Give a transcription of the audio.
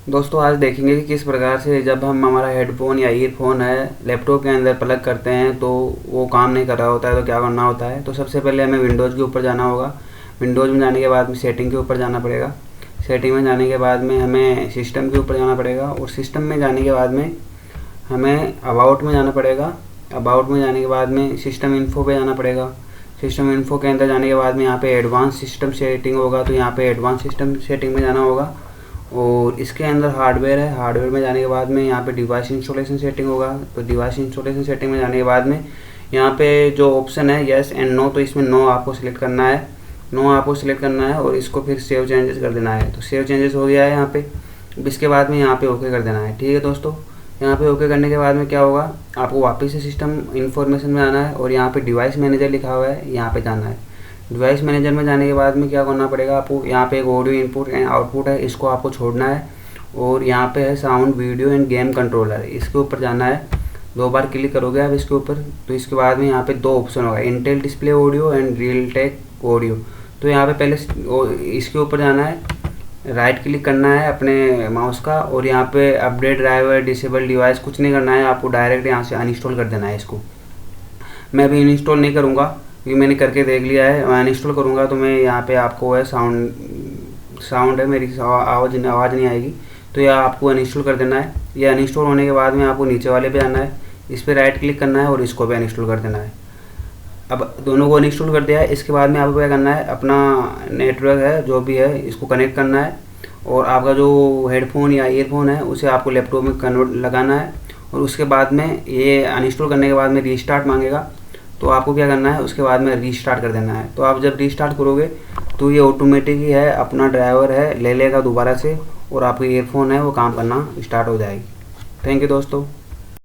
दोस्तों आज देखेंगे कि किस प्रकार से जब हम हमारा हेडफोन या ईयरफोन है लैपटॉप के अंदर प्लग करते हैं तो वो काम नहीं कर रहा होता है तो क्या करना होता है। तो सबसे पहले हमें विंडोज़ के ऊपर जाना होगा। विंडोज़ में जाने के बाद में सेटिंग के ऊपर जाना पड़ेगा। सेटिंग में जाने के बाद में हमें सिस्टम के ऊपर जाना पड़ेगा और सिस्टम में जाने के बाद में हमें अबाउट में जाना पड़ेगा। अबाउट में जाने के बाद में सिस्टम इन्फो पे जाना पड़ेगा। सिस्टम इन्फो के अंदर जाने के बाद में यहाँ पे एडवांस सिस्टम सेटिंग होगा तो यहाँ पे एडवांस सिस्टम सेटिंग में जाना होगा। और इसके अंदर हार्डवेयर है। हार्डवेयर में जाने के बाद में यहाँ पे डिवाइस इंस्टॉलेशन सेटिंग होगा। तो डिवाइस इंस्टॉलेशन सेटिंग में जाने के बाद में यहाँ पे जो ऑप्शन है येस एंड नो, तो इसमें नो आपको सिलेक्ट करना है। नो आपको सिलेक्ट करना है और इसको फिर सेव चेंजेस कर देना है। तो सेव चेंजेस हो गया है यहाँ पे। इसके बाद में यहाँ पे ओके कर देना है। ठीक है दोस्तों, यहाँ पे ओके करने के बाद में क्या होगा, आपको वापस से सिस्टम इन्फॉर्मेशन में आना है और यहाँ पे डिवाइस मैनेजर लिखा हुआ है, यहाँ पे जाना है। डिवाइस मैनेजर में जाने के बाद में क्या करना पड़ेगा आपको, यहाँ पे एक ऑडियो इनपुट एंड आउटपुट है, इसको आपको छोड़ना है। और यहाँ पे है sound video end game controller, इसके ऊपर जाना है। 2 बार क्लिक करोगे आप इसके ऊपर तो इसके बाद में यहाँ पे 2 ऑप्शन होगा, Intel display audio and Realtek audio. तो यहाँ पे पहले इसके ऊपर जाना है, राइट क्लिक करना है अपने माउस का और यहाँ पे अपडेट ड्राइवर डिसेबल डिवाइस कुछ नहीं करना है, आपको डायरेक्ट यहाँ से अनइंस्टॉल कर देना है इसको। मैं अभी अनइंस्टॉल नहीं करूँगा क्योंकि मैंने करके देख लिया है। मैं अनइंस्टॉल करूँगा तो मैं यहाँ पे आपको है साउंड है, मेरी आवाज़ नहीं आएगी। तो यह आपको अनइंस्टॉल कर देना है। ये अनइंस्टॉल होने के बाद में आपको नीचे वाले पे जाना है, इस पर राइट क्लिक करना है और इसको भी अनइंस्टॉल कर देना है। अब दोनों को अनइंस्टॉल कर दिया है। इसके बाद में आपको क्या करना है, अपना नेटवर्क है जो भी है इसको कनेक्ट करना है और आपका जो हेडफोन या ईयरफोन है उसे आपको लैपटॉप में कन्वर्ट लगाना है। और उसके बाद में ये अनइंस्टॉल करने के बाद में रीस्टार्ट मांगेगा, तो आपको क्या करना है, उसके बाद में रीस्टार्ट कर देना है। तो आप जब रीस्टार्ट करोगे तो ये ऑटोमेटिक ही है, अपना ड्राइवर है ले लेगा दोबारा से और आपका ईयरफोन है वो काम करना स्टार्ट हो जाएगी। थैंक यू दोस्तों।